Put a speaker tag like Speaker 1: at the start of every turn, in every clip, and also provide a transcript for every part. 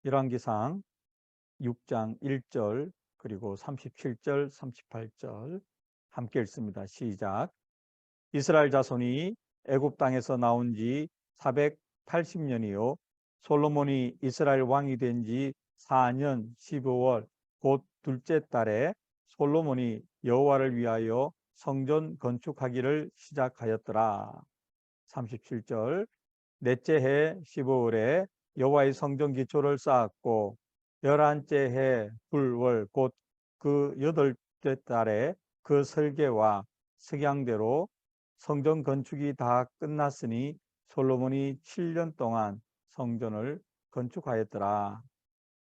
Speaker 1: 열왕기상 6장 1절 그리고 37절, 38절 함께 읽습니다. 시작. 이스라엘 자손이 애굽 땅에서 나온 지 480년이요 솔로몬이 이스라엘 왕이 된 지 4년 15월 곧 둘째 달에 솔로몬이 여호와를 위하여 성전 건축하기를 시작하였더라. 37절. 넷째 해 15월에 여호와의 성전 기초를 쌓았고 11째 해 불월 곧 그 8째 달에 그 설계와 석양대로 성전 건축이 다 끝났으니 솔로몬이 7년 동안 성전을 건축하였더라.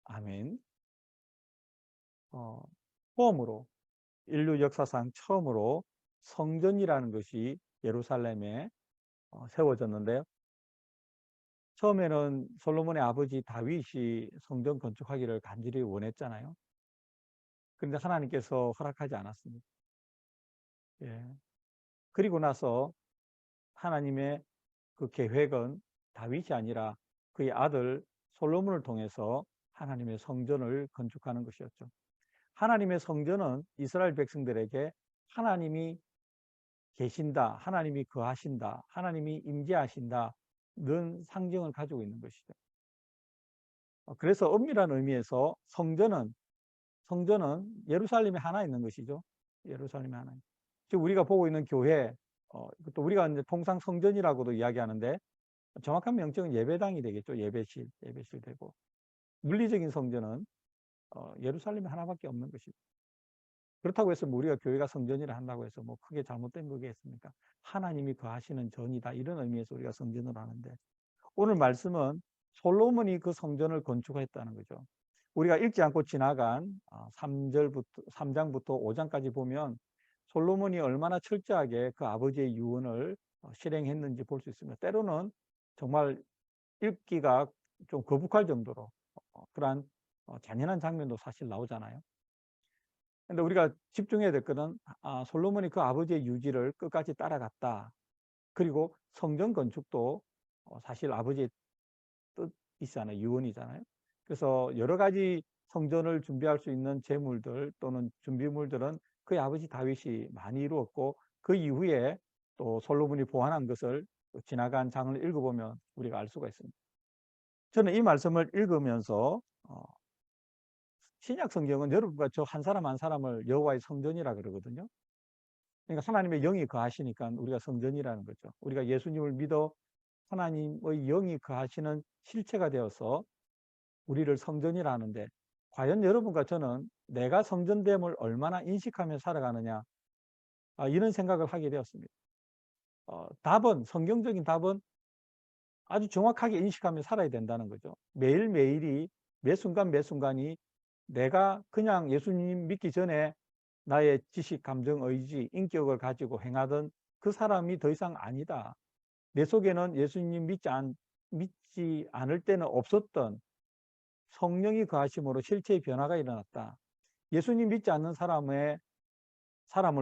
Speaker 1: 아멘. 처음으로 인류 역사상 처음으로 성전이라는 것이 예루살렘에 세워졌는데요. 처음에는 솔로몬의 아버지 다윗이 성전 건축하기를 간절히 원했잖아요. 그런데 하나님께서 허락하지 않았습니다. 예. 그리고 나서 하나님의 그 계획은 다윗이 아니라 그의 아들 솔로몬을 통해서 하나님의 성전을 건축하는 것이었죠. 하나님의 성전은 이스라엘 백성들에게 하나님이 계신다, 하나님이 거하신다, 하나님이 임재하신다 는 상징을 가지고 있는 것이죠. 그래서 엄밀한 의미에서 성전은 예루살렘에 하나 있는 것이죠. 예루살렘에 하나. 지금 우리가 보고 있는 교회, 또 우리가 이제 통상 성전이라고도 이야기하는데 정확한 명칭은 예배당이 되겠죠. 예배실 되고. 물리적인 성전은 예루살렘에 하나밖에 없는 것이죠. 그렇다고 해서 우리가 교회가 성전이라 한다고 해서 뭐 크게 잘못된 거겠습니까? 하나님이 거하시는 전이다 이런 의미에서 우리가 성전을 하는데 오늘 말씀은 솔로몬이 그 성전을 건축했다는 거죠. 우리가 읽지 않고 지나간 3장부터 5장까지 보면 솔로몬이 얼마나 철저하게 그 아버지의 유언을 실행했는지 볼 수 있습니다. 때로는 정말 읽기가 좀 거북할 정도로 그러한 잔인한 장면도 사실 나오잖아요. 근데 우리가 집중해야 될 것은 솔로몬이 그 아버지의 유지를 끝까지 따라갔다. 그리고 성전 건축도 사실 아버지의 뜻이잖아요. 유언이잖아요. 그래서 여러 가지 성전을 준비할 수 있는 재물들 또는 준비물들은 그의 아버지 다윗이 많이 이루었고 그 이후에 또 솔로몬이 보완한 것을 지나간 장을 읽어보면 우리가 알 수가 있습니다. 저는 이 말씀을 읽으면서 신약 성경은 여러분과 저 한 사람 한 사람을 여호와의 성전이라 그러거든요. 그러니까 하나님의 영이 거하시니까 우리가 성전이라는 거죠. 우리가 예수님을 믿어 하나님의 영이 거하시는 실체가 되어서 우리를 성전이라 하는데 과연 여러분과 저는 내가 성전됨을 얼마나 인식하며 살아가느냐 이런 생각을 하게 되었습니다. 성경적인 답은 아주 정확하게 인식하며 살아야 된다는 거죠. 매일매일이 매 순간 매 순간이 내가 그냥 예수님 믿기 전에 나의 지식, 감정, 의지, 인격을 가지고 행하던 그 사람이 더 이상 아니다. 내 속에는 예수님 믿지 않을 때는 없었던 성령이 거하심으로 실체의 변화가 일어났다. 예수님 믿지 않는 사람을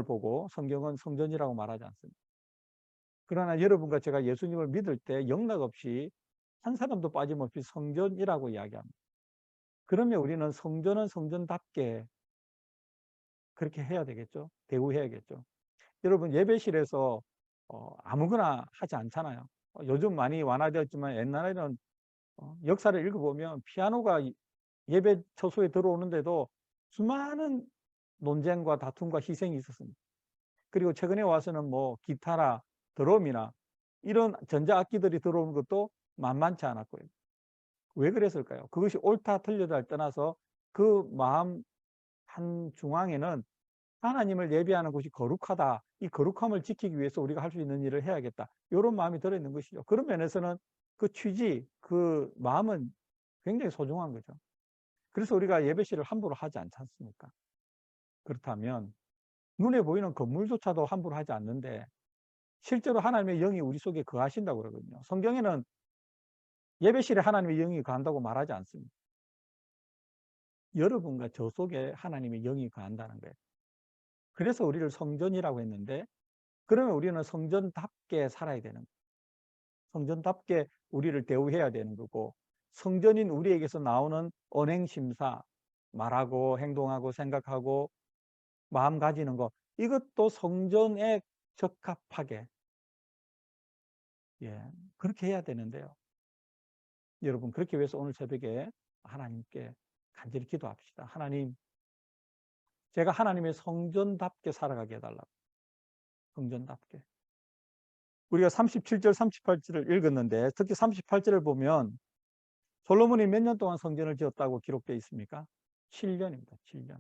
Speaker 1: 보고 성경은 성전이라고 말하지 않습니다. 그러나 여러분과 제가 예수님을 믿을 때 영락없이 한 사람도 빠짐없이 성전이라고 이야기합니다. 그러면 우리는 성전은 성전답게 그렇게 해야 되겠죠. 대우해야겠죠. 여러분 예배실에서 아무거나 하지 않잖아요. 요즘 많이 완화되었지만 옛날에는 역사를 읽어보면 피아노가 예배 처소에 들어오는데도 수많은 논쟁과 다툼과 희생이 있었습니다. 그리고 최근에 와서는 뭐 기타나 드럼이나 이런 전자악기들이 들어오는 것도 만만치 않았고요. 왜 그랬을까요? 그것이 옳다 틀리다를 떠나서 그 마음 한 중앙에는 하나님을 예배하는 것이 거룩하다. 이 거룩함을 지키기 위해서 우리가 할 수 있는 일을 해야겠다. 이런 마음이 들어있는 것이죠. 그런 면에서는 그 취지, 그 마음은 굉장히 소중한 거죠. 그래서 우리가 예배실을 함부로 하지 않지 않습니까? 그렇다면 눈에 보이는 건물조차도 함부로 하지 않는데 실제로 하나님의 영이 우리 속에 거하신다고 그러거든요. 성경에는 예배실에 하나님의 영이 거한다고 말하지 않습니다. 여러분과 저 속에 하나님의 영이 거한다는 거예요. 그래서 우리를 성전이라고 했는데 그러면 우리는 성전답게 살아야 되는 거예요. 성전답게 우리를 대우해야 되는 거고 성전인 우리에게서 나오는 언행심사, 말하고 행동하고 생각하고 마음 가지는 거, 이것도 성전에 적합하게, 그렇게 해야 되는데요. 여러분, 그렇게 위해서 오늘 새벽에 하나님께 간절히 기도합시다. 하나님, 제가 하나님의 성전답게 살아가게 해달라고. 성전답게. 우리가 37절, 38절을 읽었는데 특히 38절을 보면 솔로몬이 몇 년 동안 성전을 지었다고 기록되어 있습니까? 7년입니다. 7년.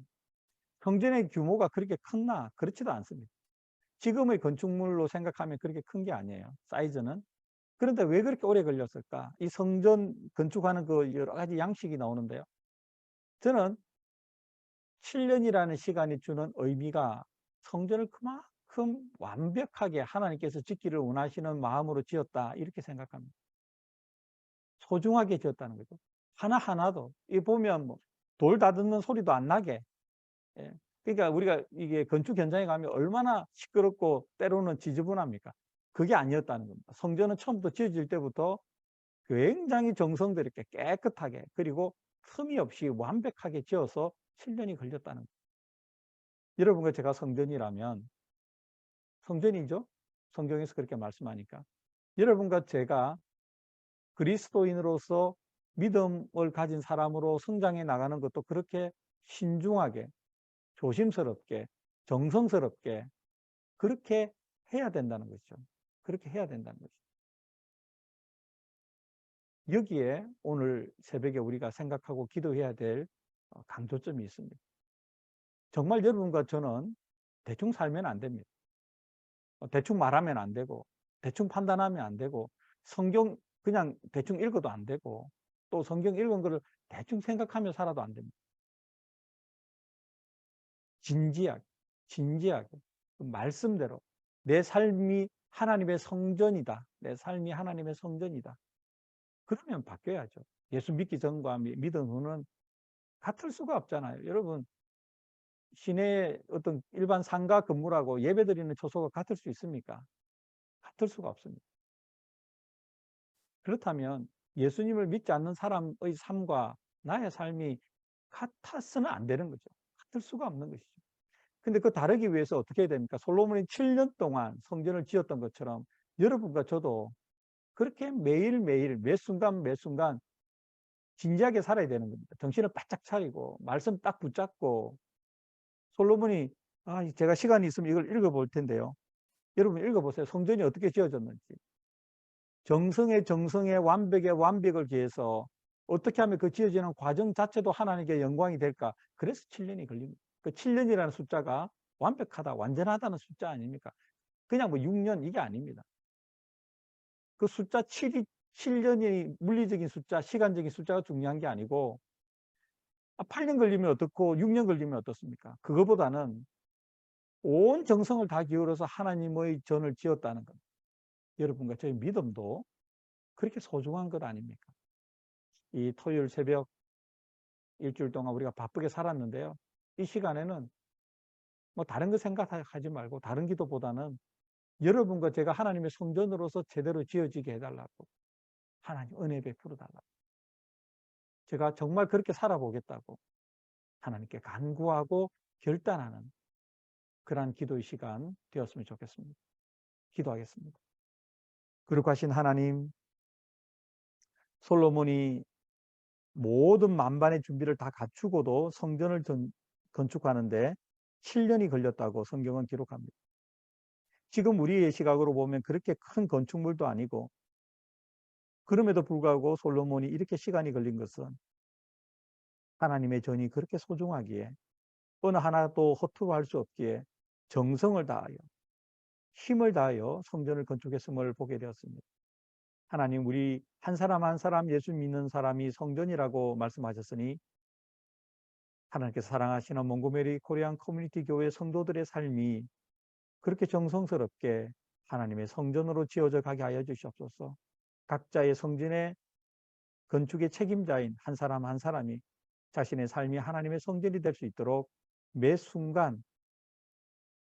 Speaker 1: 성전의 규모가 그렇게 컸나? 그렇지도 않습니다. 지금의 건축물로 생각하면 그렇게 큰 게 아니에요. 사이즈는. 그런데 왜 그렇게 오래 걸렸을까? 이 성전 건축하는 그 여러 가지 양식이 나오는데요. 저는 7년이라는 시간이 주는 의미가 성전을 그만큼 완벽하게 하나님께서 짓기를 원하시는 마음으로 지었다, 이렇게 생각합니다. 소중하게 지었다는 거죠. 하나하나도. 이 보면 뭐 돌 다듬는 소리도 안 나게. 예. 그러니까 우리가 이게 건축 현장에 가면 얼마나 시끄럽고 때로는 지저분합니까? 그게 아니었다는 겁니다. 성전은 처음부터 지어질 때부터 굉장히 정성스럽게 깨끗하게, 그리고 흠이 없이 완벽하게 지어서 7년이 걸렸다는 거예요. 여러분과 제가 성전이라면, 성전이죠? 성경에서 그렇게 말씀하니까. 여러분과 제가 그리스도인으로서 믿음을 가진 사람으로 성장해 나가는 것도 그렇게 신중하게, 조심스럽게, 정성스럽게 그렇게 해야 된다는 것이죠. 그렇게 해야 된다는 것이죠. 여기에 오늘 새벽에 우리가 생각하고 기도해야 될 강조점이 있습니다. 정말 여러분과 저는 대충 살면 안 됩니다. 대충 말하면 안 되고, 대충 판단하면 안 되고, 성경 그냥 대충 읽어도 안 되고, 또 성경 읽은 거를 대충 생각하며 살아도 안 됩니다. 진지하게, 진지하게, 그 말씀대로 내 삶이 하나님의 성전이다. 내 삶이 하나님의 성전이다. 그러면 바뀌어야죠. 예수 믿기 전과 믿은 후는 같을 수가 없잖아요. 여러분, 시내 어떤 일반 상가 건물하고 예배드리는 초소가 같을 수 있습니까? 같을 수가 없습니다. 그렇다면 예수님을 믿지 않는 사람의 삶과 나의 삶이 같아서는 안 되는 거죠. 같을 수가 없는 것이죠. 근데 그 다르기 위해서 어떻게 해야 됩니까? 솔로몬이 7년 동안 성전을 지었던 것처럼 여러분과 저도 그렇게 매일매일 매 순간 매 순간 진지하게 살아야 되는 겁니다. 정신을 바짝 차리고 말씀 딱 붙잡고. 솔로몬이 제가 시간이 있으면 이걸 읽어볼 텐데요. 여러분 읽어보세요. 성전이 어떻게 지어졌는지. 정성의 정성의 완벽의 완벽을 기해서 어떻게 하면 그 지어지는 과정 자체도 하나님께 영광이 될까? 그래서 7년이 걸립니다. 그 7년이라는 숫자가 완벽하다, 완전하다는 숫자 아닙니까? 그냥 뭐 6년 이게 아닙니다. 그 숫자 7년이 물리적인 숫자, 시간적인 숫자가 중요한 게 아니고 8년 걸리면 어떻고 6년 걸리면 어떻습니까? 그거보다는 온 정성을 다 기울여서 하나님의 전을 지었다는 것. 여러분과 저희 믿음도 그렇게 소중한 것 아닙니까? 이 토요일 새벽 일주일 동안 우리가 바쁘게 살았는데요. 이 시간에는 뭐 다른 거 생각하지 말고 다른 기도보다는 여러분과 제가 하나님의 성전으로서 제대로 지어지게 해달라고, 하나님 은혜 베풀어 달라고, 제가 정말 그렇게 살아보겠다고 하나님께 간구하고 결단하는 그러한 기도의 시간 되었으면 좋겠습니다. 기도하겠습니다. 거룩하신 하나님, 솔로몬이 모든 만반의 준비를 다 갖추고도 성전을 건축하는데 7년이 걸렸다고 성경은 기록합니다. 지금 우리의 시각으로 보면 그렇게 큰 건축물도 아니고, 그럼에도 불구하고 솔로몬이 이렇게 시간이 걸린 것은 하나님의 전이 그렇게 소중하기에, 어느 하나도 허투루 할 수 없기에 정성을 다하여 힘을 다하여 성전을 건축했음을 보게 되었습니다. 하나님, 우리 한 사람 한 사람 예수 믿는 사람이 성전이라고 말씀하셨으니 하나님께서 사랑하시는 몽고메리 코리안 커뮤니티 교회 성도들의 삶이 그렇게 정성스럽게 하나님의 성전으로 지어져 가게 하여 주시옵소서. 각자의 성전의 건축의 책임자인 한 사람 한 사람이 자신의 삶이 하나님의 성전이 될 수 있도록 매 순간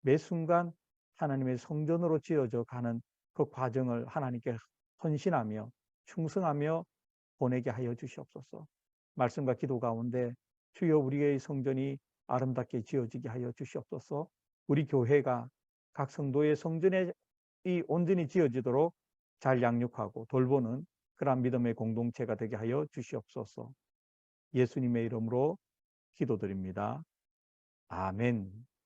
Speaker 1: 매 순간 하나님의 성전으로 지어져 가는 그 과정을 하나님께 헌신하며 충성하며 보내게 하여 주시옵소서. 말씀과 기도 가운데 주여 우리의 성전이 아름답게 지어지게 하여 주시옵소서. 우리 교회가 각 성도의 성전에 온전히 지어지도록 잘 양육하고 돌보는 그러한 믿음의 공동체가 되게 하여 주시옵소서. 예수님의 이름으로 기도드립니다. 아멘.